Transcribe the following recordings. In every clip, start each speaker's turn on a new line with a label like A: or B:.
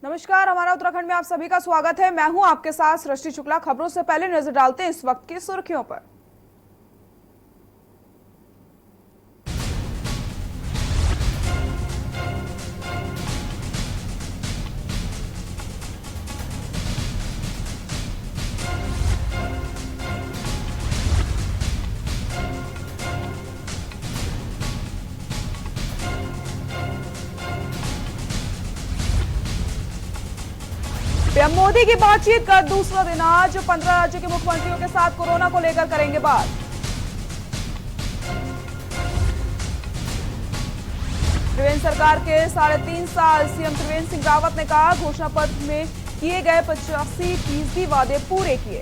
A: नमस्कार, हमारा उत्तराखंड में आप सभी का स्वागत है। मैं हूं आपके साथ सृष्टि शुक्ला। खबरों से पहले नजर डालते हैं इस वक्त की सुर्खियों पर। पीएम मोदी की बातचीत का दूसरा दिन आज 15 राज्यों के मुख्यमंत्रियों के साथ कोरोना को लेकर करेंगे बात। त्रिवेंद्र सरकार के 3.5 साल सीएम त्रिवेंद्र सिंह रावत ने कहा, घोषणा पत्र में किए गए 85% वादे पूरे किए।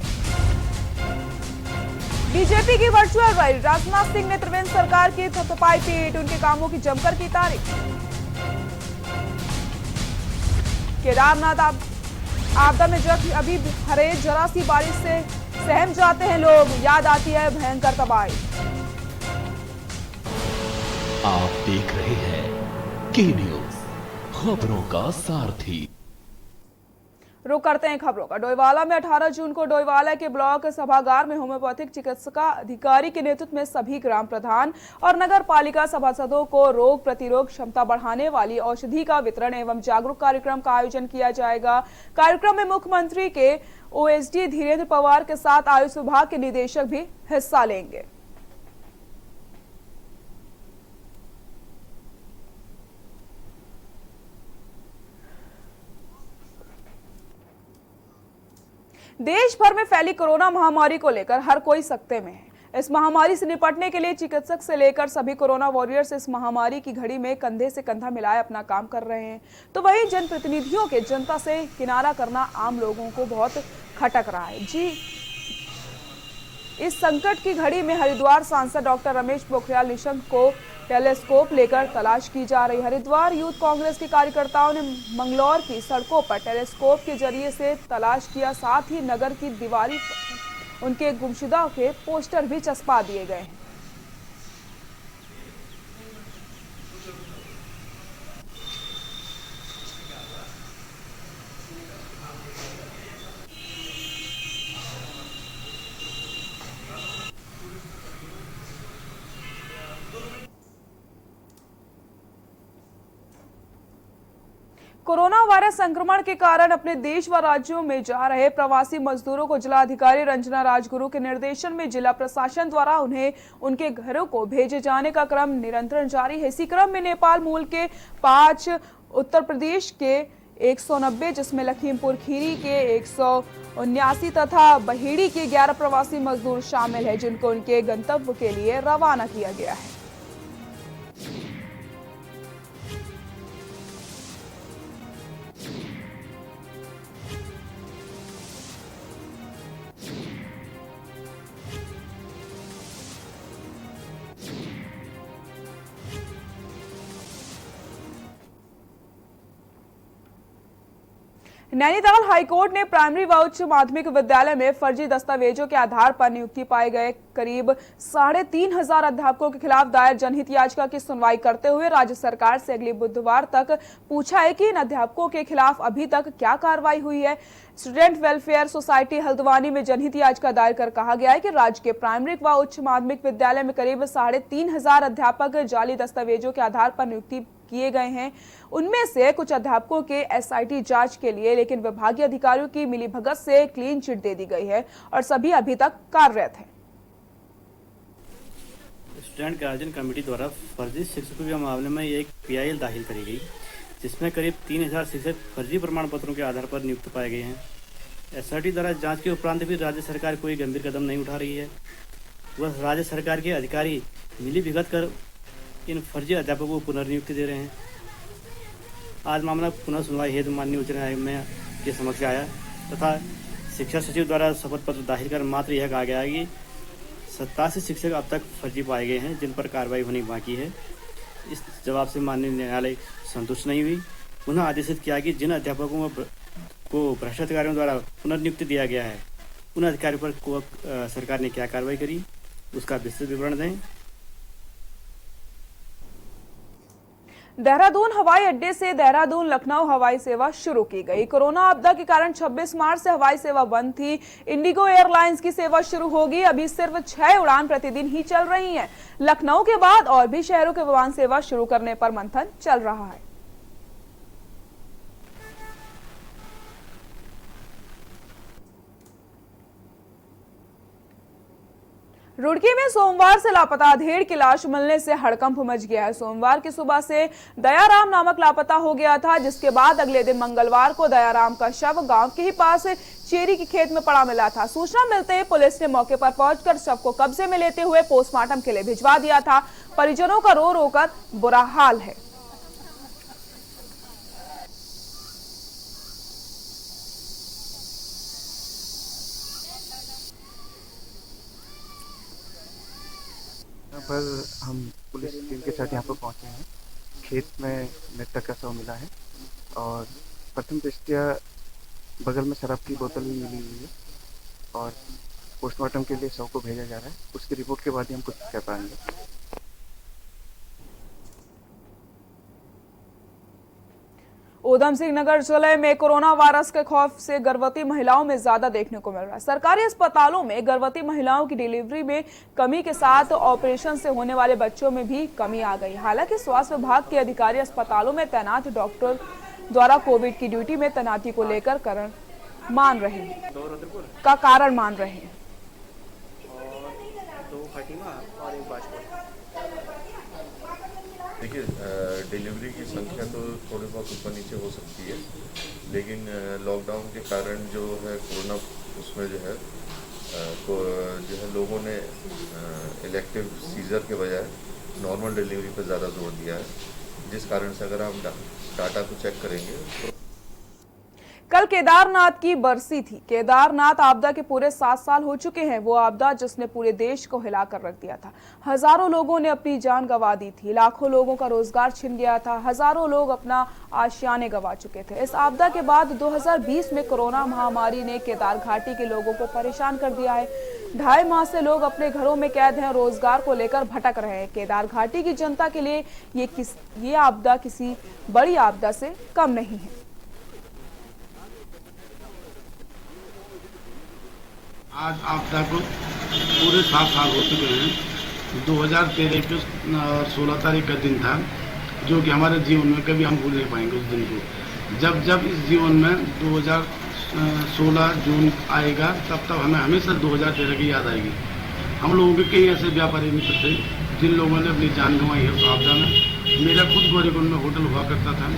A: बीजेपी की वर्चुअल रैली, राजनाथ सिंह ने त्रिवेंद्र सरकार की थपथपाई पीठ, उनके कामों की जमकर की तारीफ। केदारनाथ आपदा में अभी हरे जरा सी बारिश से सहम जाते हैं लोग, याद आती है भयंकर तबाही।
B: आप देख रहे हैं के न्यूज, खबरों का सारथी।
A: रुक करते हैं खबरों का। डोईवाला में 18 जून को डोईवाला के ब्लॉक सभागार में होम्योपैथिक चिकित्सा अधिकारी के नेतृत्व में सभी ग्राम प्रधान और नगर पालिका सभासदों को रोग प्रतिरोध क्षमता बढ़ाने वाली औषधि का वितरण एवं जागरूक कार्यक्रम का आयोजन किया जाएगा। कार्यक्रम में मुख्यमंत्री के ओएसडी धीरेन्द्र पवार के साथ आयुष विभाग के निदेशक भी हिस्सा लेंगे। देश भर में फैली कोरोना महामारी को लेकर हर कोई सकते में है। इस महामारी से निपटने के लिए चिकित्सक से लेकर सभी कोरोना वॉरियर्स इस महामारी की घड़ी में कंधे से कंधा मिलाए अपना काम कर रहे हैं। तो वहीं जनप्रतिनिधियों के जनता से किनारा करना आम लोगों को बहुत खटक रहा है। जी, इस संकट की घड़ी में हरिद्वार सांसद डॉक्टर रमेश पोखरियाल निशंक को टेलीस्कोप लेकर तलाश की जा रही। हरिद्वार यूथ कांग्रेस के कार्यकर्ताओं ने मंगलौर की सड़कों पर टेलीस्कोप के जरिए से तलाश किया। साथ ही नगर की दीवारी पर उनके गुमशुदा के पोस्टर भी चस्पा दिए गए हैं। कोरोना वायरस संक्रमण के कारण अपने देश व राज्यों में जा रहे प्रवासी मजदूरों को जिलाधिकारी रंजना राजगुरु के निर्देशन में जिला प्रशासन द्वारा उन्हें उनके घरों को भेजे जाने का क्रम निरंतर जारी है। इसी क्रम में नेपाल मूल के 5, उत्तर प्रदेश के 190, जिसमें लखीमपुर खीरी के 179 तथा बहेड़ी के 11 प्रवासी मजदूर शामिल हैं, जिनको उनके गंतव्य के लिए रवाना किया गया है। नैनीताल हाईकोर्ट ने प्राइमरी व उच्च माध्यमिक विद्यालय में फर्जी दस्तावेजों के आधार पर नियुक्ति पाए गए करीब 3,500 अध्यापकों के खिलाफ दायर जनहित याचिका की सुनवाई करते हुए राज्य सरकार से अगले बुधवार तक पूछा है कि इन अध्यापकों के खिलाफ अभी तक क्या कार्रवाई हुई है। स्टूडेंट वेलफेयर सोसाइटी हल्द्वानी में जनहित याचिका दायर कर कहा गया है कि राज्य के प्राइमरी व उच्च माध्यमिक विद्यालय में करीब 3,500 अध्यापक जाली दस्तावेजों के आधार पर नियुक्ति किए गए हैं। उनमें से कुछ अध्यापकों के एसआईटी जांच के लिए, लेकिन विभागीय अधिकारियों की मिलीभगत से क्लीन चिट दे दी गई है और सभी अभी तक कार्यरत हैं।
C: स्टूडेंट गार्जियन कमेटी द्वारा फर्जी शिक्षकों के मामले में एक पीआईएल दाखिल करी गई, जिसमें करीब 3,000 शिक्षक फर्जी प्रमाण पत्रों के आधार पर नियुक्त पाए गए हैं। एसआईटी द्वारा जांच के उपरांत भी राज्य सरकार कोई गंभीर कदम नहीं उठा रही है। वह राज्य सरकार के अधिकारी मिलीभगत कर इन फर्जी अध्यापकों को पुनर्नियुक्ति दे रहे हैं। आज मामला पुनः सुनवाई हेतु माननीय उच्च न्यायालय के समक्ष आया तथा शिक्षा सचिव द्वारा शपथ पत्र दाखिल कर मात्र यह कहा गया कि 87 शिक्षक अब तक फर्जी पाए गए हैं, जिन पर कार्रवाई होनी बाकी है। इस जवाब से माननीय न्यायालय संतुष्ट नहीं हुई। पुनः आदेशित किया कि जिन अध्यापकों को भ्रष्ट अधिकारियों द्वारा पुनर्नियुक्ति दिया गया है, उन अधिकारियों पर सरकार ने क्या कार्रवाई करी, उसका विस्तृत विवरण दें।
A: देहरादून हवाई अड्डे से देहरादून लखनऊ हवाई सेवा शुरू की गई। कोरोना आपदा के कारण 26 मार्च से हवाई सेवा बंद थी। इंडिगो एयरलाइंस की सेवा शुरू होगी। अभी सिर्फ 6 उड़ान प्रतिदिन ही चल रही हैं। लखनऊ के बाद और भी शहरों के विमान सेवा शुरू करने पर मंथन चल रहा है। रुड़की में सोमवार से लापता अधेड़ की लाश मिलने से हड़कंप मच गया है। सोमवार की सुबह से दयाराम नामक लापता हो गया था, जिसके बाद अगले दिन मंगलवार को दयाराम का शव गांव के ही पास चेरी के खेत में पड़ा मिला था। सूचना मिलते ही पुलिस ने मौके पर पहुंचकर शव को कब्जे में लेते हुए पोस्टमार्टम के लिए भिजवा दिया था। परिजनों का रो रो कर बुरा हाल है।
D: पर हम पुलिस टीम के साथ यहाँ पर पहुँचे हैं। खेत में मृतक का शव मिला है और प्रथम दृष्टया बगल में शराब की बोतल भी मिली हुई है और पोस्टमार्टम के लिए शव को भेजा जा रहा है। उसकी रिपोर्ट के बाद ही हम कुछ कह पाएंगे।
A: उधम सिंह नगर जिले में कोरोना वायरस के खौफ से गर्भवती महिलाओं में ज्यादा देखने को मिल रहा है। सरकारी अस्पतालों में गर्भवती महिलाओं की डिलीवरी में कमी के साथ ऑपरेशन से होने वाले बच्चों में भी कमी आ गई। हालांकि स्वास्थ्य विभाग के अधिकारी अस्पतालों में तैनात डॉक्टर द्वारा कोविड की ड्यूटी में तैनाती को लेकर कारण मान रहे हैं।
E: देखिए, डिलीवरी की संख्या तो थोड़ी बहुत ऊपर नीचे हो सकती है, लेकिन लॉकडाउन के कारण जो है कोरोना उसमें जो है लोगों ने इलेक्टिव सीजर के बजाय नॉर्मल डिलीवरी पर ज़्यादा जोर दिया है, जिस कारण से अगर हम डाटा को चेक करेंगे तो
A: कल केदारनाथ की बरसी थी। केदारनाथ आपदा के पूरे 7 साल हो चुके हैं। वो आपदा जिसने पूरे देश को हिलाकर रख दिया था। हजारों लोगों ने अपनी जान गंवा दी थी। लाखों लोगों का रोजगार छिन गया था। हजारों लोग अपना आशियाने गंवा चुके थे। इस आपदा के बाद 2020 में कोरोना महामारी ने केदार घाटी के लोगों को परेशान कर दिया है। 2.5 माह से लोग अपने घरों में कैद हैं, रोजगार को लेकर भटक रहे हैं। केदार घाटी की जनता के लिए ये आपदा किसी बड़ी आपदा से कम नहीं है।
F: आज आपदा को पूरे 7 साल हो चुके हैं। 2013 के 16 तारीख का दिन था, जो कि हमारे जीवन में कभी हम भूल नहीं पाएंगे उस दिन को। जब इस जीवन में 2016 जून आएगा, तब हमें हमेशा 2013 की याद आएगी। हम लोगों के कई ऐसे व्यापारी मित्र थे जिन लोगों ने अपनी जान गंवाई है उस आपदा में। मेरा खुद गौरीकुंड में होटल हुआ करता था,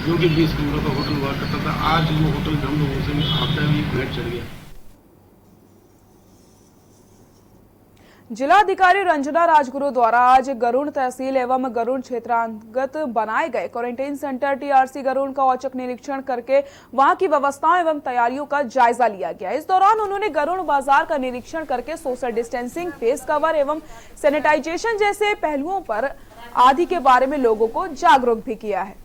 F: जो कि 20 कमरों का होटल हुआ करता था। आज वो होटल हम लोगों से आपदा में भेंट चढ़ गया।
A: जिलाधिकारी रंजना राजगुरु द्वारा आज गरुड़ तहसील एवं गरुड़ क्षेत्रांतर्गत बनाए गए क्वारंटाइन सेंटर टीआरसी गरुड़ का औचक निरीक्षण करके वहां की व्यवस्थाओं एवं तैयारियों का जायजा लिया गया। इस दौरान उन्होंने गरुड़ बाजार का निरीक्षण करके सोशल डिस्टेंसिंग, फेस कवर एवं सैनिटाइजेशन जैसे पहलुओं पर आदि के बारे में लोगों को जागरूक भी किया है।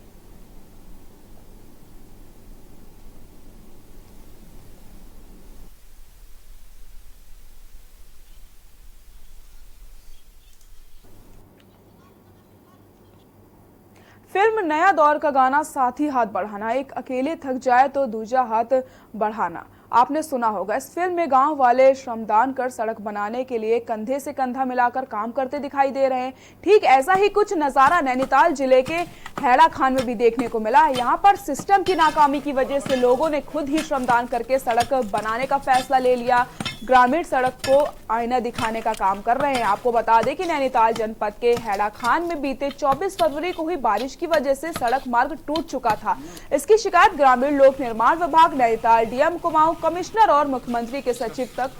A: फिल्म नया दौर का गाना साथ ही हाथ बढ़ाना, एक अकेले थक जाए तो दूजा हाथ बढ़ाना आपने सुना होगा। इस फिल्म में गांव वाले श्रमदान कर सड़क बनाने के लिए कंधे से कंधा मिलाकर काम करते दिखाई दे रहे हैं। ठीक ऐसा ही कुछ नजारा नैनीताल जिले के हैड़ा खान में भी देखने को मिला। यहाँ पर सिस्टम की नाकामी की वजह से लोगों ने खुद ही श्रमदान करके सड़क बनाने का फैसला ले लिया। ग्रामीण सड़क को आईना दिखाने का काम कर रहे हैं। आपको बता दें कि नैनीताल जनपद के हैड़ा खान में बीते 24 फरवरी को हुई बारिश की वजह से सड़क मार्ग टूट चुका था। इसकी शिकायत ग्रामीण लोक निर्माण विभाग, नैनीताल डीएम कुमाऊं, कमिश्नर और मुख्यमंत्री के सचिव तक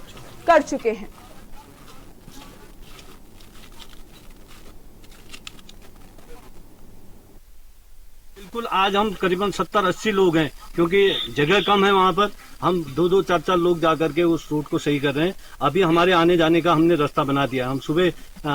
A: कर चुके हैं।
G: बिल्कुल, आज हम करीबन 70-80 लोग हैं, क्योंकि जगह कम है वहाँ पर। हम 2-2, 4-4 लोग जाकर के उस रोड को सही कर रहे हैं। अभी हमारे आने जाने का हमने रास्ता बना दिया। हम सुबह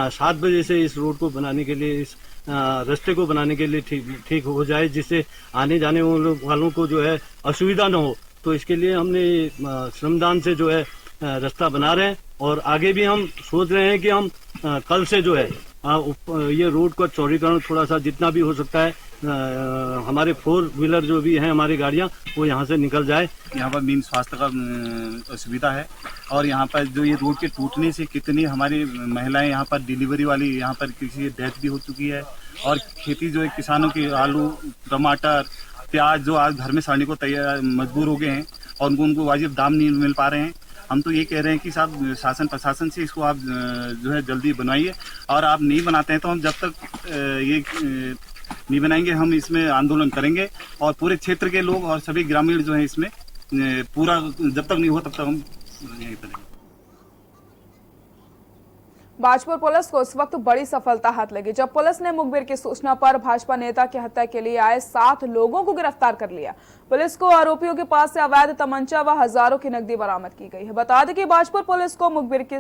G: 7 बजे से इस रोड को बनाने के लिए, इस रास्ते को बनाने के लिए ठीक हो जाए, जिससे आने जाने वालों को जो है असुविधा न हो। तो इसके लिए हमने श्रमदान से जो है रास्ता बना रहे हैं। और आगे भी हम सोच रहे हैं कि हम कल से जो है ये रोड का चौड़ीकरण थोड़ा सा जितना भी हो सकता है हमारे 4 व्हीलर जो भी हैं हमारी गाड़ियाँ वो यहाँ से निकल जाए।
H: यहाँ पर मेन स्वास्थ्य का असुविधा है और यहाँ पर जो ये रोड के टूटने से कितनी हमारी महिलाएं यहाँ पर डिलीवरी वाली यहाँ पर किसी की डेथ भी हो चुकी है और खेती जो है किसानों की आलू टमाटर प्याज जो आज घर में साड़ने को तैयार मजबूर हो गए हैं और उनको वाजिब दाम नहीं मिल पा रहे हैं। हम तो ये कह रहे हैं कि साहब शासन प्रशासन से इसको आप जो है जल्दी बनवाइए और आप नहीं बनाते हैं तो हम जब तक ये नहीं बनाएंगे हम इसमें आंदोलन करेंगे और पूरे क्षेत्र के लोग और सभी ग्रामीण जो है इसमें पूरा जब तक नहीं हो तब तक हम यही करेंगे।
A: बाजपुर पुलिस को इस वक्त बड़ी सफलता हाथ लगी जब पुलिस ने मुखबिर की सूचना पर भाजपा नेता की हत्या के लिए आए 7 लोगों को गिरफ्तार कर लिया। पुलिस को आरोपियों के पास से अवैध तमंचा व हजारों की नकदी बरामद की गई है। बता दें कि बाजपुर पुलिस को मुखबिर की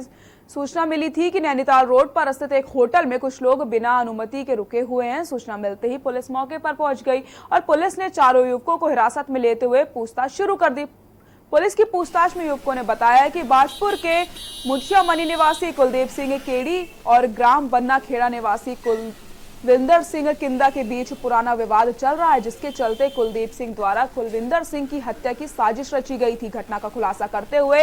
A: सूचना मिली थी कि नैनीताल रोड पर स्थित एक होटल में कुछ लोग बिना अनुमति के रुके हुए हैं। सूचना मिलते ही पुलिस मौके पर पहुंच गई और पुलिस ने चारों युवकों को हिरासत में लेते हुए पूछताछ शुरू कर दी। पुलिस की पूछताछ में युवकों ने बताया कि बाजपुर के मुठिया मनी निवासी कुलदीप सिंह केड़ी और ग्राम बन्ना खेड़ा निवासी कुलविंदर सिंह किंदा के बीच पुराना विवाद चल रहा है, जिसके चलते कुलदीप सिंह द्वारा कुलविंदर सिंह की हत्या की साजिश रची गई थी। घटना का खुलासा करते हुए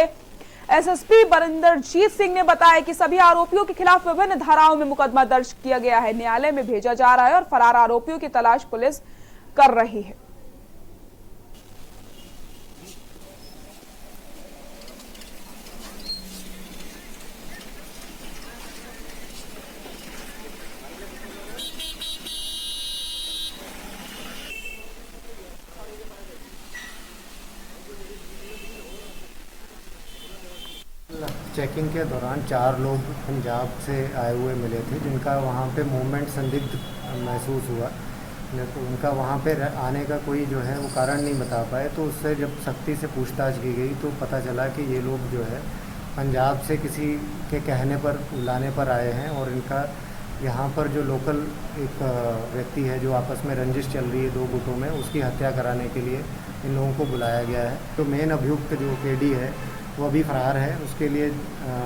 A: एसएसपी बरिंदरजीत सिंह ने बताया कि सभी आरोपियों के खिलाफ विभिन्न धाराओं में मुकदमा दर्ज किया गया है, न्यायालय में भेजा जा रहा है और फरार आरोपियों की तलाश पुलिस कर रही है।
I: चेकिंग के दौरान 4 लोग पंजाब से आए हुए मिले थे जिनका वहाँ पे मूवमेंट संदिग्ध महसूस हुआ। तो उनका वहाँ पे आने का कोई जो है वो कारण नहीं बता पाए, तो उससे जब सख्ती से पूछताछ की गई तो पता चला कि ये लोग जो है पंजाब से किसी के कहने पर लाने पर आए हैं और इनका यहाँ पर जो लोकल एक व्यक्ति है जो आपस में रंजिश चल रही है 2 गुटों में, उसकी हत्या कराने के लिए इन लोगों को बुलाया गया है। तो मेन अभियुक्त जो केडी है वो अभी फरार है, उसके लिए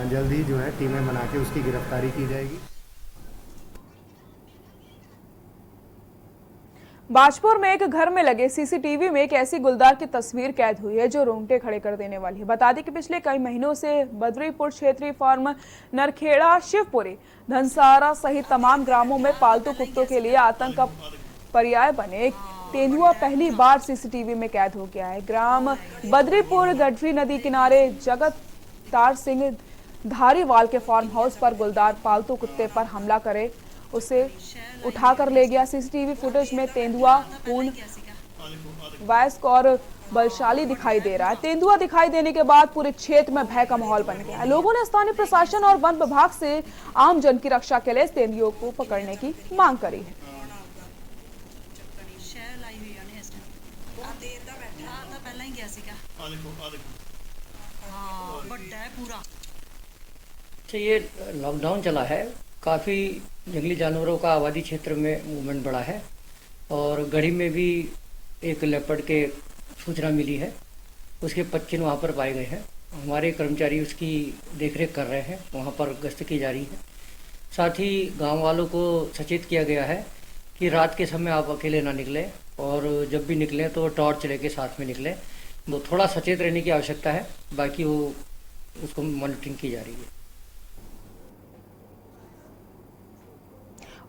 I: जल्द ही जो है टीमें बना के उसकी गिरफ्तारी की जाएगी।
A: बाजपुर में एक घर में लगे सीसीटीवी में एक ऐसी गुलदार की तस्वीर कैद हुई है जो रोंगटे खड़े कर देने वाली है। बता दें कि पिछले कई महीनों से बद्रीपुर क्षेत्रीय फार्म, नरखेड़ा, शिवपुरी, धनसारा सहित तमाम ग्रामों में पालतू कुत्तों के लिए आतंक का पर्याय बने तेंदुआ पहली बार सीसीटीवी में कैद हो गया है। ग्राम बद्रीपुर गढ़वी नदी किनारे जगतार सिंह धारीवाल के फार्म हाउस पर गुलदार पालतू कुत्ते पर हमला करे उसे उठाकर ले गया। सीसीटीवी फुटेज में तेंदुआ पूर्ण वयस्क और बलशाली दिखाई दे रहा है। तेंदुआ दिखाई देने के बाद पूरे क्षेत्र में भय का माहौल बन गया है। लोगों ने स्थानीय प्रशासन और वन विभाग से आम जन की रक्षा के लिए तेंदुओं को पकड़ने की मांग करी है।
J: ये लॉकडाउन चला है, काफ़ी जंगली जानवरों का आबादी क्षेत्र में मूवमेंट बढ़ा है और गढ़ी में भी एक लेपर्ड के सूचना मिली है, उसके 25 वहाँ पर पाए गए हैं। हमारे कर्मचारी उसकी देखरेख कर रहे हैं, वहाँ पर गश्त की जा रही है। साथ ही गांव वालों को सचेत किया गया है कि रात के समय आप अकेले ना निकलें और जब भी निकलें तो टॉर्च लेके साथ में निकलें। वो थोड़ा सचेत रहने की आवश्यकता है, बाकी वो उसको मॉनिटरिंग की जा रही है।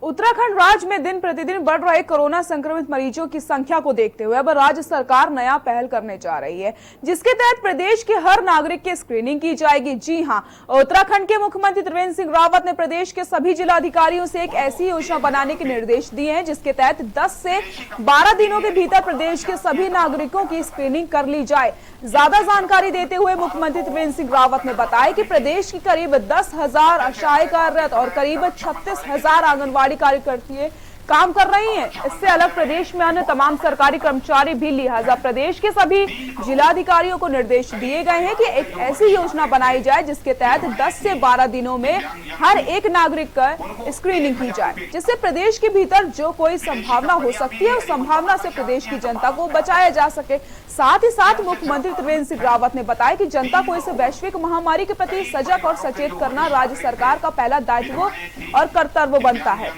A: उत्तराखंड राज्य में दिन प्रतिदिन बढ़ रहे कोरोना संक्रमित मरीजों की संख्या को देखते हुए अब राज्य सरकार नया पहल करने जा रही है, जिसके तहत प्रदेश के हर नागरिक की स्क्रीनिंग की जाएगी। जी हां, उत्तराखंड के मुख्यमंत्री त्रिवेंद्र सिंह रावत ने प्रदेश के सभी जिलाधिकारियों से एक ऐसी योजना बनाने के निर्देश दिए हैं जिसके तहत 10 से 12 दिनों के भीतर प्रदेश के सभी नागरिकों की स्क्रीनिंग कर ली जाए। ज्यादा जानकारी देते हुए मुख्यमंत्री त्रिवेंद्र सिंह रावत ने बताया कि प्रदेश की करीब 10,000 आशाएं कार्यरत और करीब 36,000 आंगनबाड़ी कार्यकर्ती काम कर रही हैं। इससे अलग प्रदेश में अन्य तमाम सरकारी कर्मचारी भी, लिहाजा प्रदेश के सभी जिलाधिकारियों को निर्देश दिए गए हैं कि एक ऐसी योजना बनाई जाए जिसके तहत 10 से 12 दिनों में हर एक नागरिक का स्क्रीनिंग की जाए, जिससे प्रदेश के भीतर जो कोई संभावना हो सकती है उस संभावना से प्रदेश की जनता को बचाया जा सके। साथ ही साथ मुख्यमंत्री त्रिवेंद्र सिंह रावत ने बताया कि जनता को इस वैश्विक महामारी के प्रति सजग और सचेत करना राज्य सरकार का पहला दायित्व और कर्तव्य बनता है।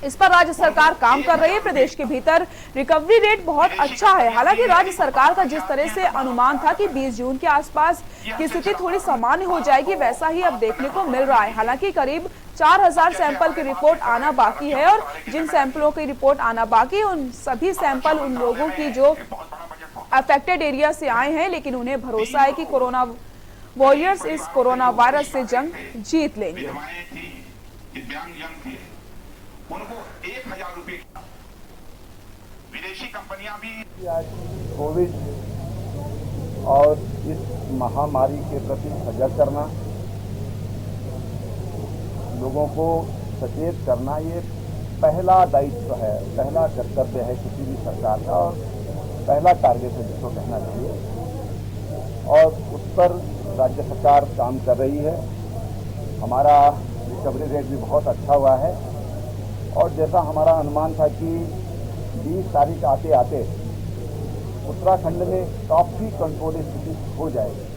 A: इस पर राज्य सरकार काम कर रही है। प्रदेश के भीतर रिकवरी रेट बहुत अच्छा है। हालांकि राज्य सरकार का जिस तरह से अनुमान था कि 20 जून के आसपास की स्थिति थोड़ी सामान्य हो जाएगी, वैसा ही अब देखने को मिल रहा है। हालांकि करीब 4000 सैंपल की रिपोर्ट आना बाकी है और जिन सैंपलों की रिपोर्ट आना बाकी है उन सभी सैंपल उन लोगों की जो अफेक्टेड एरिया से आए हैं, लेकिन उन्हें भरोसा है कि कोरोना वॉरियर्स इस कोरोना वायरस से जंग जीत लेंगे।
K: उनको 1000 रुपए विदेशी कंपनियां भी
L: आज कोविड और इस महामारी के प्रति सजग करना, लोगों को सचेत करना, ये पहला दायित्व है, पहला कर्तव्य है किसी भी सरकार का और पहला टारगेट है जिसको कहना चाहिए। और उस पर राज्य सरकार काम कर रही है। हमारा रिकवरी रेट भी बहुत अच्छा हुआ है और जैसा हमारा अनुमान था कि 20 तारीख आते आते उत्तराखंड में काफी कंट्रोल स्थिति हो जाएगी।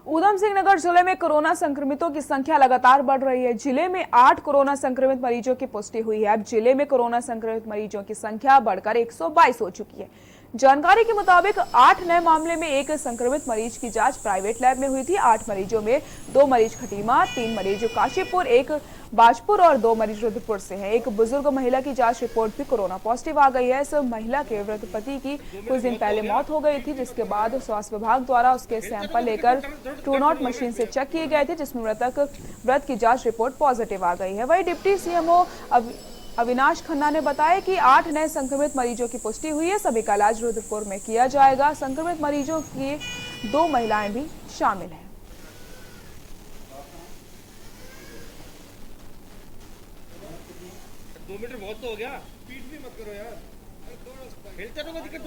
A: ऊधम सिंह नगर जिले में कोरोना संक्रमितों की संख्या लगातार बढ़ रही है। जिले में 8 कोरोना संक्रमित मरीजों की पुष्टि हुई है। अब जिले में कोरोना संक्रमित मरीजों की संख्या बढ़कर 122 हो चुकी है। जानकारी के मुताबिक 8 नए मामले में एक संक्रमित मरीज की जांच प्राइवेट लैब में हुई थी। 8 मरीजों में 2 मरीज खटीमा, 3 मरीज काशीपुर, 1 बाजपुर और 2 मरीज रुद्रपुर से हैं। एक बुजुर्ग महिला की जांच रिपोर्ट भी कोरोना पॉजिटिव आ गई है। इस महिला के वृद्ध पति की कुछ दिन पहले मौत हो गई थी, जिसके बाद स्वास्थ्य विभाग द्वारा उसके सैंपल लेकर ट्रू नॉट मशीन से चेक किए गए थे, जिसमें मृत की जांच रिपोर्ट पॉजिटिव आ गई है। वहीं डिप्टी सीएमओ अविनाश खन्ना ने बताया कि 8 नए संक्रमित मरीजों की पुष्टि हुई है। सभी का इलाज रुद्रपुर में किया जाएगा। संक्रमित मरीजों की 2 महिलाएं भी शामिल हैं।
G: बहुत तो हो गया, स्पीड भी मत करो यार, हिलते रहो, दिक्कत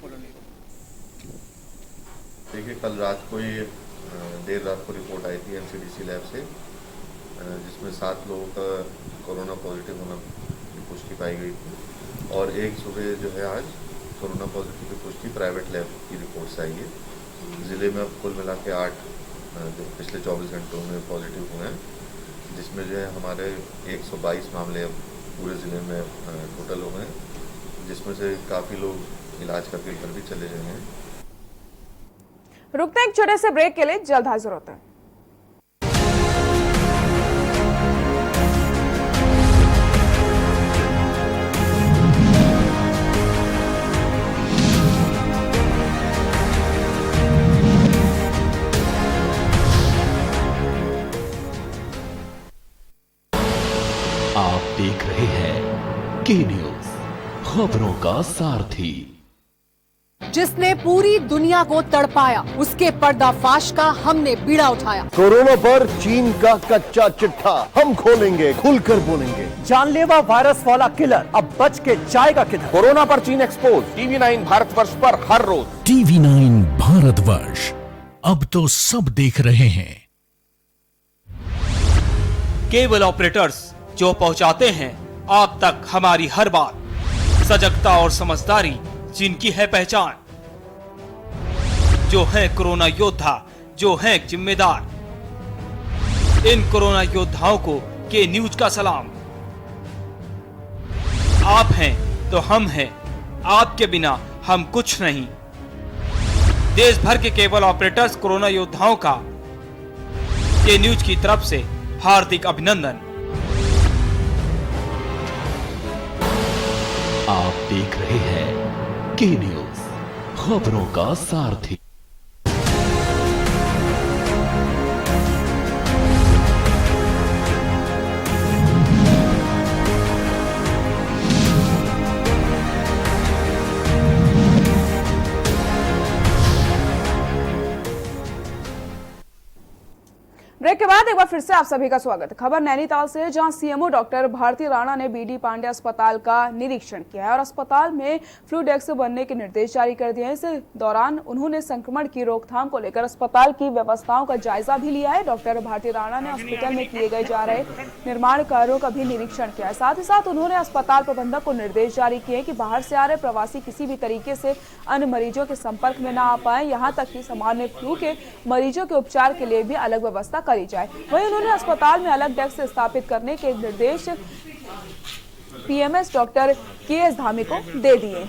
G: थोड़ी
E: देखिए, कल रात को ये देर रात को रिपोर्ट आई थी एमसीडीसी लैब से, जिसमें 7 लोगों का कोरोना पॉजिटिव होना की पुष्टि पाई गई थी और एक सुबह जो है आज कोरोना पॉजिटिव की पुष्टि प्राइवेट लैब की रिपोर्ट से आई है। ज़िले में अब कुल मिला के 8 जो पिछले 24 घंटों में पॉजिटिव हुए हैं, जिसमें जो है हमारे 122 मामले अब पूरे ज़िले में टोटल हो गए हैं, जिसमें से काफ़ी लोग इलाज करके घर भी चले गए हैं।
A: रुकते हैं एक छोटे से ब्रेक के लिए, जल्द हाजिर होते हैं।
B: आप देख रहे हैं के न्यूज, खबरों का सारथी।
M: जिसने पूरी दुनिया को तड़पाया, उसके पर्दाफाश का हमने बीड़ा उठाया।
N: कोरोना पर चीन का कच्चा चिट्ठा हम खोलेंगे, खुलकर बोलेंगे।
O: जानलेवा वायरस वाला किलर अब बच के जाएगा किधर?
N: कोरोना पर चीन एक्सपोज, TV9 भारतवर्ष पर हर रोज।
P: TV9 भारतवर्ष, अब तो सब देख रहे हैं।
Q: केबल ऑपरेटर्स जो पहुंचाते हैं आप तक हमारी हर बात, सजगता और समझदारी जिनकी है पहचान, जो है कोरोना योद्धा, जो है जिम्मेदार। इन कोरोना योद्धाओं को के न्यूज का सलाम। आप हैं तो हम हैं, आपके बिना हम कुछ नहीं। देश भर के केबल ऑपरेटर्स कोरोना योद्धाओं का के न्यूज की तरफ से हार्दिक अभिनंदन।
B: आप देख रहे हैं के न्यूज, खबरों का सारथी।
A: ब्रेक के बाद एक बार फिर से आप सभी का स्वागत है। खबर नैनीताल से है, जहां सीएमओ डॉक्टर भारती राणा ने बीडी पांडे अस्पताल का निरीक्षण किया है और अस्पताल में फ्लू डेस्क बनने के निर्देश जारी कर दिए हैं। इस दौरान उन्होंने संक्रमण की रोकथाम को लेकर अस्पताल की व्यवस्थाओं का जायजा भी लिया है। डॉक्टर भारती राणा ने हॉस्पिटल में किए गए जा रहे निर्माण कार्यों का भी निरीक्षण किया है। साथ ही साथ उन्होंने अस्पताल प्रबंधक को निर्देश जारी किए कि बाहर से आ रहे प्रवासी किसी भी तरीके से अन्य मरीजों के संपर्क में न आ पाए, यहाँ तक कि सामान्य फ्लू के मरीजों के उपचार के लिए भी अलग व्यवस्था करी जाए। वहीं उन्होंने अस्पताल में अलग डेस्क स्थापित करने के निर्देश पीएमएस डॉक्टर केएस धामी को दे दिए।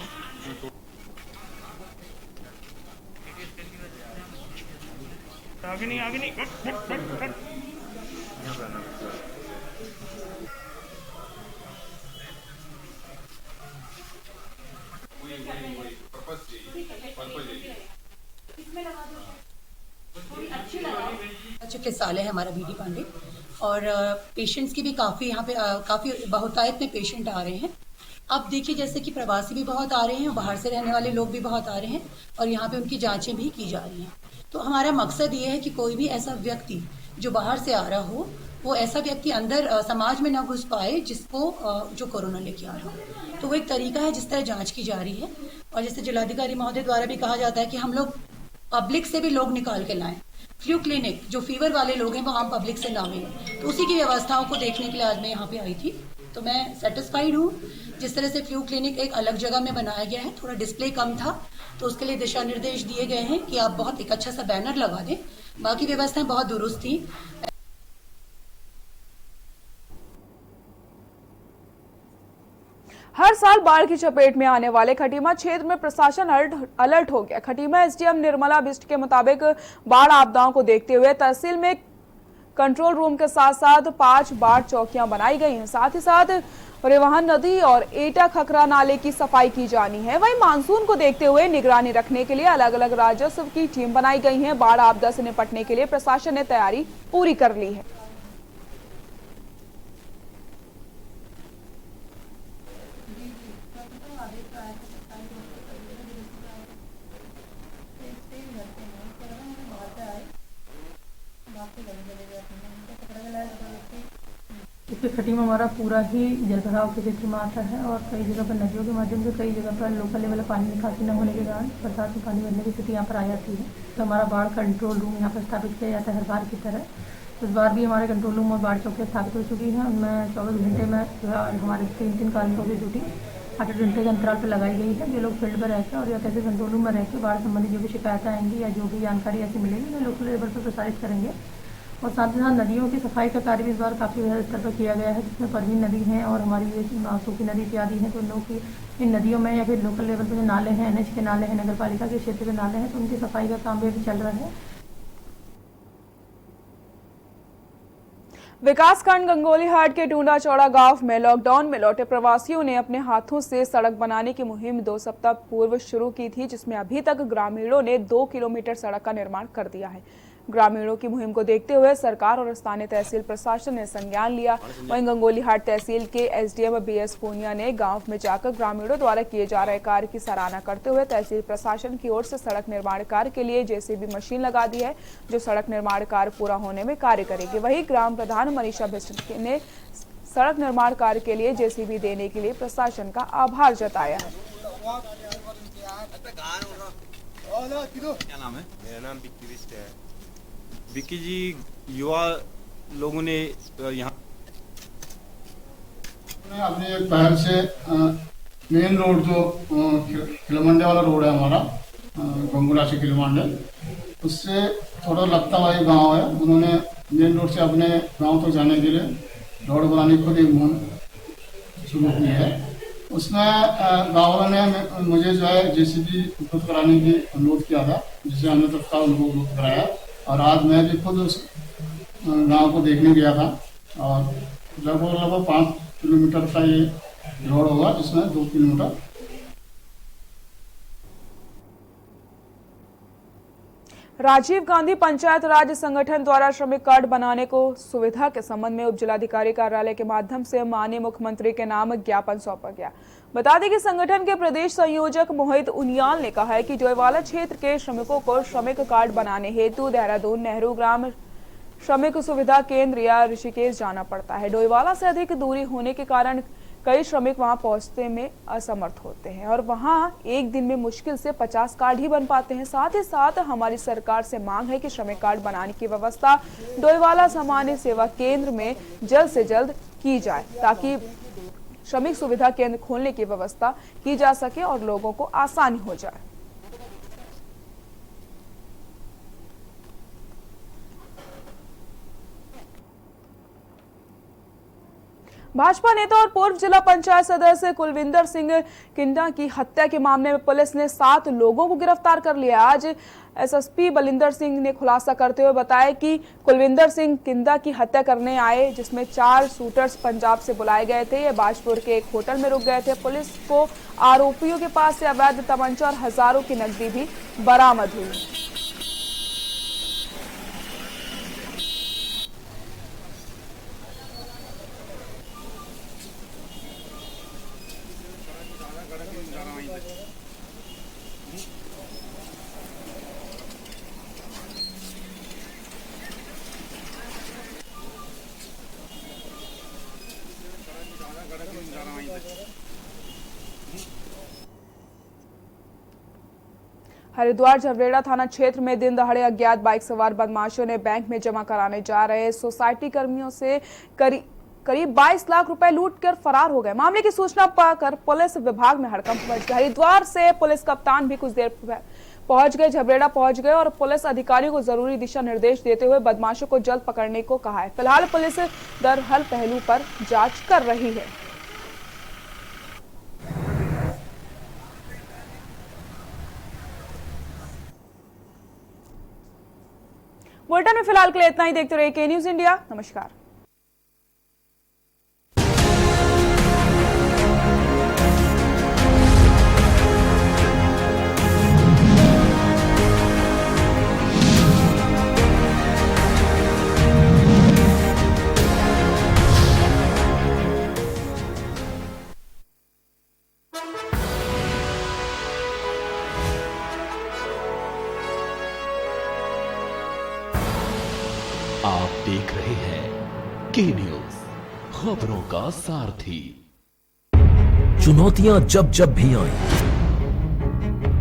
R: चिकित्सालय है हमारा बीडी पांडे और पेशेंट्स की भी काफ़ी यहाँ पे काफ़ी बहुतायत में पेशेंट आ रहे हैं। अब देखिए जैसे कि प्रवासी भी बहुत आ रहे हैं, बाहर से रहने वाले लोग भी बहुत आ रहे हैं और यहाँ पे उनकी जांचें भी की जा रही हैं। तो हमारा मकसद ये है कि कोई भी ऐसा व्यक्ति जो बाहर से आ रहा हो, वो ऐसा व्यक्ति अंदर समाज में ना घुस पाए जिसको जो कोरोना लेके आ रहा हो। तो वो एक तरीका है जिस तरह जाँच की जा रही है। और जैसे जिलाधिकारी महोदय द्वारा भी कहा जाता है कि हम लोग पब्लिक से भी लोग निकाल के लाएं। फ्लू क्लिनिक जो फीवर वाले लोग हैं वो आम पब्लिक से ना मिलें, तो उसी की व्यवस्थाओं को देखने के लिए आज मैं यहाँ पे आई थी। तो मैं सेटिस्फाइड हूँ जिस तरह से फ्लू क्लिनिक एक अलग जगह में बनाया गया है। थोड़ा डिस्प्ले कम था तो उसके लिए दिशा निर्देश दिए गए हैं कि आप बहुत एक अच्छा सा बैनर लगा दें। बाकी व्यवस्थाएं बहुत दुरुस्त थी।
A: हर साल बाढ़ की चपेट में आने वाले खटीमा क्षेत्र में प्रशासन अलर्ट हो गया। खटीमा एसडीएम निर्मला बिष्ट के मुताबिक बाढ़ आपदाओं को देखते हुए तहसील में कंट्रोल रूम के साथ साथ 5 बाढ़ चौकियां बनाई गई हैं। साथ ही साथ रेवाहन नदी और एटा खखरा नाले की सफाई की जानी है। वहीं मानसून को देखते हुए निगरानी रखने के लिए अलग अलग राजस्व की टीम बनाई गई है। बाढ़ आपदा से निपटने के लिए प्रशासन ने तैयारी पूरी कर ली है।
S: खटीमा हमारा पूरा ही जलभराव के क्षेत्र में आता है और कई जगह पर नदियों के माध्यम से कई जगह पर लोकल लेवल पानी निकासी न होने के कारण बरसात में पानी भरने की स्थिति यहाँ पर आ जाती है। तो हमारा बाढ़ कंट्रोल रूम यहाँ पर स्थापित किया जाता है हर बार की तरह। इस बार भी हमारे कंट्रोल रूम और बाढ़ चौकियाँ स्थापित हो चुकी हैं। उनमें 24 घंटे में हमारे 3 कार्मिकों की ड्यूटी 8 घंटे के अंतराल पर लगाई गई है। जो लोग फील्ड पर रहकर और या कैसे कंट्रोल रूम में रहकर बाढ़ संबंधी जो भी शिकायतें आएंगी या जो भी जानकारी ऐसी मिलेगी वो लोकल लेवल पर प्रसारित करेंगे। और साथ ही साथ नदियों की सफाई का कार्य भी इस बार काफ़ी बड़े स्तर पर किया गया है, जिसमें परवीन नदी है और हमारी ये सूखी नदी इत्यादि हैं। तो इन लोगों की इन नदियों में या फिर लोकल लेवल पर जो नाले हैं, एनएच के नाले हैं, नगर पालिका के क्षेत्र के नाले हैं, तो उनकी सफाई का काम भी अभी चल रहा है।
A: विकासखंड गंगोलीहाट के टूंडा चौड़ा गांव में लॉकडाउन में लौटे प्रवासियों ने अपने हाथों से सड़क बनाने की मुहिम 2 सप्ताह पूर्व शुरू की थी, जिसमें अभी तक ग्रामीणों ने 2 किलोमीटर सड़क का निर्माण कर दिया है। ग्रामीणों की मुहिम को देखते हुए सरकार और स्थानीय तहसील प्रशासन ने संज्ञान लिया। वहीं गंगोलीहाट तहसील के एसडीएम बीएस पूनिया ने गांव में जाकर ग्रामीणों द्वारा किए जा रहे कार्य की सराहना करते हुए तहसील प्रशासन की ओर से सड़क निर्माण कार्य के लिए जेसीबी मशीन लगा दी है, जो सड़क निर्माण कार्य पूरा होने में कार्य करेगी। वहीं ग्राम प्रधान मनीषा बिष्ट ने सड़क निर्माण कार्य के लिए जेसीबी देने के लिए प्रशासन का आभार जताया है।
T: क्या नाम है? मेरा नाम विक्की बिष्ट है। विक्की जी, युवा लोगों ने यहाँ
F: अपने एक पहल से मेन रोड जो खिलमंडे वाला रोड है हमारा गंगोला से खिलमंडे, उससे थोड़ा लगता हुआ एक गाँव है। उन्होंने मेन रोड से अपने गांव तक जाने के लिए रोड बनाने की खुद एक मुहिम शुरू की है। उसमें गाँव वालों ने मुझे जो है जेसीबी उपलब्ध कराने की अनुरोध किया था, जिसे हमने तत्काल उनको उपलब्ध कराया। और आज मैं भी खुद उस गांव को देखने गया था और लगभग 5 किलोमीटर का ये रोड होगा, जिसमें 2 किलोमीटर।
A: राजीव गांधी पंचायत राज संगठन द्वारा श्रमिक कार्ड बनाने को सुविधा के संबंध में उप जिलाधिकारी कार्यालय के माध्यम से माननीय मुख्यमंत्री के नाम ज्ञापन सौंपा गया। बता दें कि संगठन के प्रदेश संयोजक मोहित उनियाल ने कहा है कि डोईवाला क्षेत्र के श्रमिकों को श्रमिक कार्ड बनाने हेतु देहरादून नेहरू ग्राम श्रमिक सुविधा केंद्र या ऋषिकेश जाना पड़ता है। डोईवाला से अधिक दूरी होने के कारण कई श्रमिक वहां पहुंचने में असमर्थ होते हैं और वहां एक दिन में मुश्किल से 50 कार्ड ही बन पाते हैं। साथ ही साथ हमारी सरकार से मांग है कि श्रमिक कार्ड बनाने की व्यवस्था डोईवाला सामान्य सेवा केंद्र में जल्द से जल्द की जाए ताकि श्रमिक सुविधा केंद्र खोलने की व्यवस्था की जा सके और लोगों को आसानी हो जाए। भाजपा नेता और पूर्व जिला पंचायत सदस्य कुलविंदर सिंह किंडा की हत्या के मामले में पुलिस ने 7 लोगों को गिरफ्तार कर लिया। आज एसएसपी बलिंदर सिंह ने खुलासा करते हुए बताया कि कुलविंदर सिंह किंडा की हत्या करने आए, जिसमें 4 शूटर्स पंजाब से बुलाए गए थे। ये बाजपुर के एक होटल में रुक गए थे। पुलिस को आरोपियों के पास से अवैध तमंचा और हजारों की नकदी भी बरामद हुई। हरिद्वार झबरेड़ा थाना क्षेत्र में दिन दहाड़े अज्ञात बाइक सवार बदमाशों ने बैंक में जमा कराने जा रहे सोसाइटी कर्मियों से करीब 22 लाख रुपए लूटकर फरार हो गए। मामले की सूचना पाकर पुलिस विभाग में हड़कंप मच गया। हरिद्वार से पुलिस कप्तान भी कुछ देर पहुंच गए, झबरेड़ा पहुंच गए और पुलिस अधिकारियों को जरूरी दिशा निर्देश देते हुए बदमाशों को जल्द पकड़ने को कहा है। फिलहाल पुलिस दर हर पहलू पर जांच कर रही है। बुलेटिन में फिलहाल के लिए इतना ही। देखते रहिए के न्यूज इंडिया। नमस्कार।
B: आप देख रहे हैं के न्यूज, खबरों का सारथी।
P: चुनौतियां जब जब भी आई,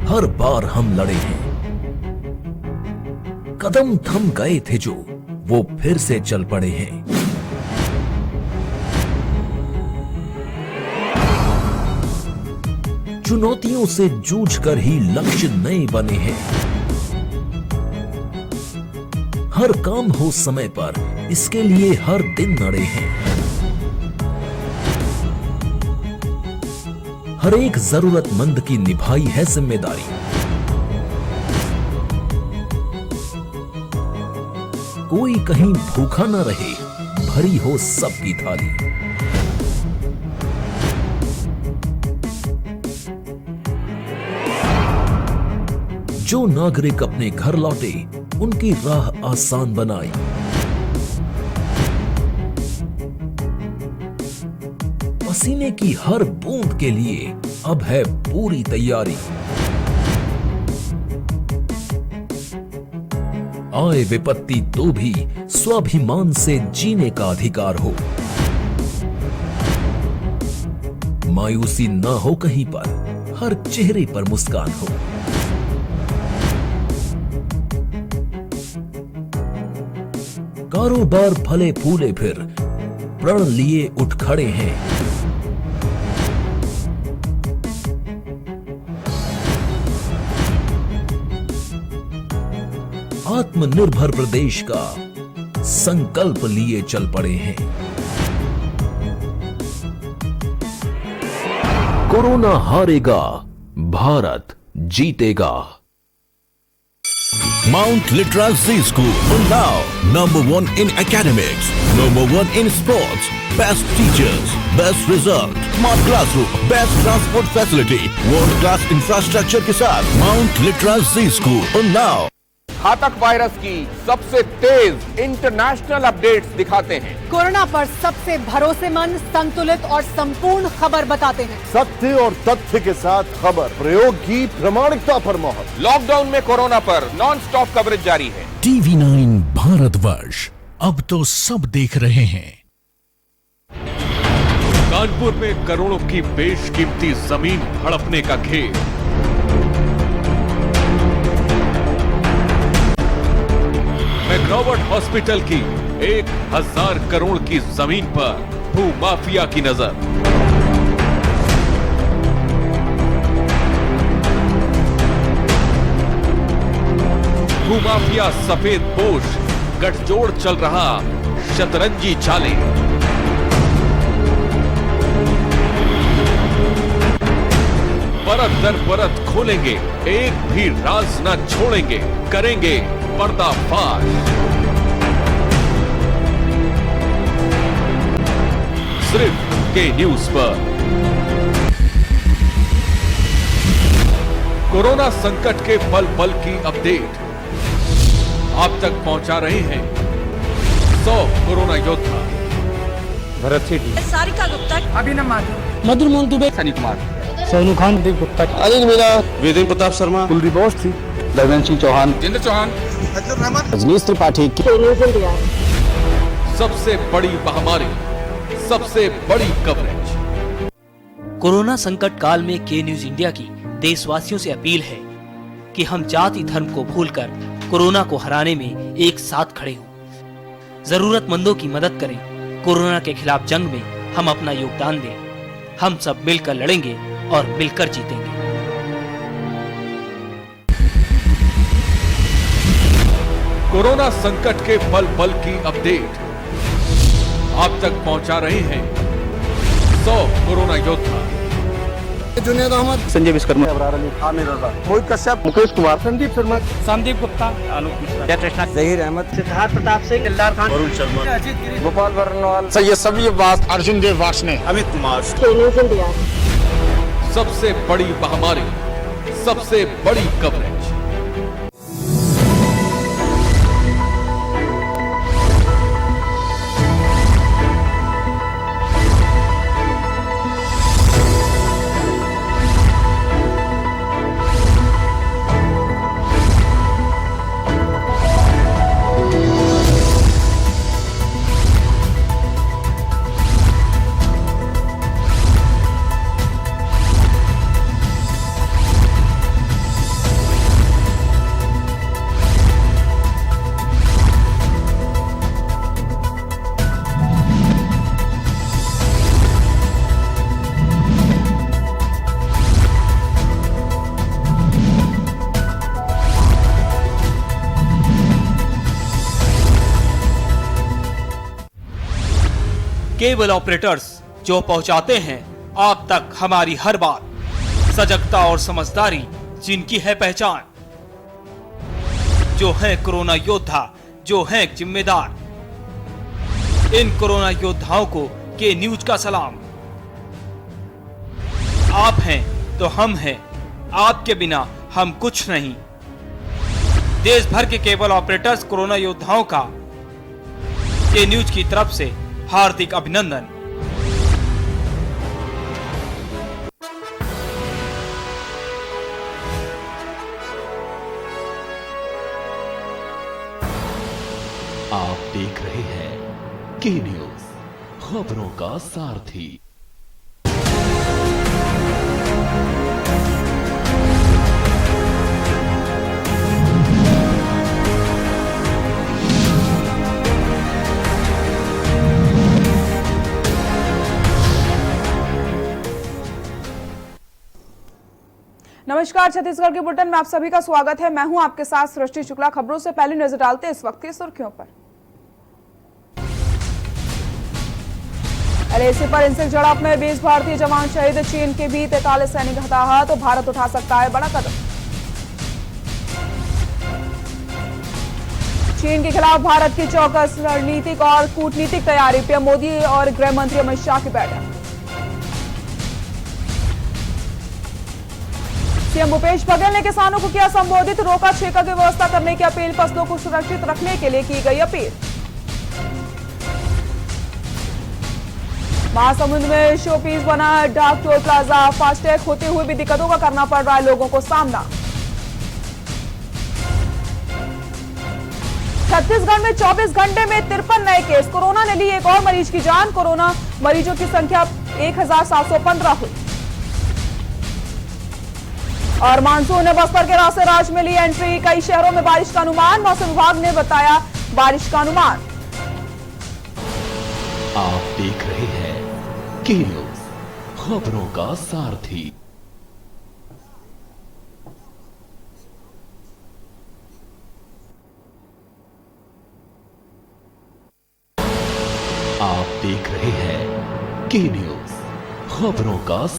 P: हर बार हम लड़े हैं। कदम थम गए थे जो, वो फिर से चल पड़े हैं। चुनौतियों से जूझकर ही लक्ष्य नए बने हैं। हर काम हो समय पर, इसके लिए हर दिन लड़े हैं। हर एक जरूरतमंद की निभाई है जिम्मेदारी। कोई कहीं भूखा न रहे, भरी हो सबकी थाली। जो नागरिक अपने घर लौटे, उनकी राह आसान बनाई। पसीने की हर बूंद के लिए अब है पूरी तैयारी। आए विपत्ति तो भी स्वाभिमान से जीने का अधिकार हो। मायूसी न हो कहीं पर, हर चेहरे पर मुस्कान हो। कारोबार फले फूले फिर प्रण लिए उठ खड़े हैं। आत्मनिर्भर प्रदेश का संकल्प लिए चल पड़े हैं। कोरोना हारेगा, भारत जीतेगा।
U: Mount Litra Z School, Unnao, #1 in academics, #1 in sports, best teachers, best result, smart classroom, best transport facility, world class infrastructure के साथ Mount Litra Z School, Unnao।
V: घातक वायरस की सबसे तेज इंटरनेशनल अपडेट्स दिखाते हैं।
M: कोरोना पर सबसे भरोसेमंद, संतुलित और संपूर्ण खबर बताते हैं।
N: सत्य और तथ्य के साथ खबर, प्रयोग की प्रामाणिकता पर मोहर।
V: लॉकडाउन में कोरोना पर नॉन स्टॉप कवरेज जारी है।
P: TV9 भारतवर्ष, अब तो सब देख रहे हैं।
B: कानपुर में करोड़ों की बेशकीमती जमीन हड़पने का खेल। मैकरॉबर्ट हॉस्पिटल की 1000 करोड़ की जमीन पर भूमाफिया की नजर। भूमाफिया सफेद पोश गठजोड़ चल रहा शतरंजी चालें। परत दर परत खोलेंगे, एक भी राज न छोड़ेंगे, करेंगे पर्दाफाश। सिर्फ के न्यूज पर। कोरोना संकट के पल पल की अपडेट आप तक पहुंचा रहे हैं 100 कोरोना योद्धा।
C: भरत सेठी,
D: सारिका गुप्ता,
C: अभिनव माथुर,
D: मधुर मोहन,
C: सनी कुमार, सोनू खान, दीप गुप्ता, अनिल मीना, वेदेन प्रताप शर्मा, कुलदीप अवस्थी, दरवेंद्र सिंह चौहान, जितेंद्र चौहान, रजनीश त्रिपाठी।
B: सबसे बड़ी महामारी, सबसे बड़ी कवरेज।
W: कोरोना संकट काल में के न्यूज इंडिया की देशवासियों से अपील है कि हम जाति धर्म को भूलकर कोरोना को हराने में एक साथ खड़े हों। जरूरतमंदों की मदद करें। कोरोना के खिलाफ जंग में हम अपना योगदान दें। हम सब मिलकर लड़ेंगे और मिलकर जीतेंगे।
B: कोरोना संकट के पल पल की अपडेट आप तक पहुंचा रहे हैं 100 कोरोना योद्धा।
C: जुनेद अहमद, संजय विश्वकर्मा, अबरार अली, आमिर रजा, मोहित कश्यप, मुकेश कुमार, संदीप शर्मा, संदीप गुप्ता, आलोक मिश्रा, कृष्णा, जहीर अहमद, सिद्धार्थ प्रताप सिंह, दिलदार खान, वरुण शर्मा, अजीत गिरी, गोपाल बरनवाल, सैयद सभी अब्बास, अर्जुन देव वासने, अमित कुमार।
B: सबसे बड़ी महामारी, सबसे बड़ी कवरेज।
Q: केबल ऑपरेटर्स जो पहुंचाते हैं आप तक हमारी हर बात, सजगता और समझदारी जिनकी है पहचान, जो है कोरोना योद्धा, जो है जिम्मेदार। इन कोरोना योद्धाओं को के न्यूज का सलाम। आप हैं तो हम हैं, आपके बिना हम कुछ नहीं। देश भर के केबल ऑपरेटर्स कोरोना योद्धाओं का के न्यूज की तरफ से हार्दिक अभिनंदन।
B: आप देख रहे हैं के न्यूज, खबरों का सारथी।
A: नमस्कार, छत्तीसगढ़ के बुलेटिन में आप सभी का स्वागत है। मैं हूं आपके साथ सृष्टि शुक्ला। खबरों से पहले नजर डालते हैं इस वक्त की सुर्खियों पर। एलएसी पर हिंसक झड़प में 20 भारतीय जवान शहीद, चीन के भी 43 सैनिक हताहत। तो भारत उठा सकता है बड़ा कदम। चीन के खिलाफ भारत की चौकस रणनीतिक और कूटनीतिक तैयारी। पीएम मोदी और गृह मंत्री अमित शाह की बैठक। सीएम भूपेश बघेल ने किसानों को किया संबोधित, रोका छेका की व्यवस्था करने की अपील। फसलों को सुरक्षित रखने के लिए की गई अपील। महासमुंद में शोपीस बना डाक टोल प्लाजा, फास्टैग होते हुए भी दिक्कतों का करना पड़ रहा है लोगों को सामना। छत्तीसगढ़ में 24 घंटे में 53 नए केस। कोरोना ने ली एक और मरीज की जान। कोरोना मरीजों की संख्या 1715 हुई। और मानसून ने बस्तर के रास्ते राज्य में ली एंट्री। कई शहरों में बारिश का अनुमान। मौसम विभाग ने बताया बारिश का अनुमान।
P: आप देख रहे हैं के न्यूज, खबरों का सारथी। आप देख रहे हैं के न्यूज, खबरों का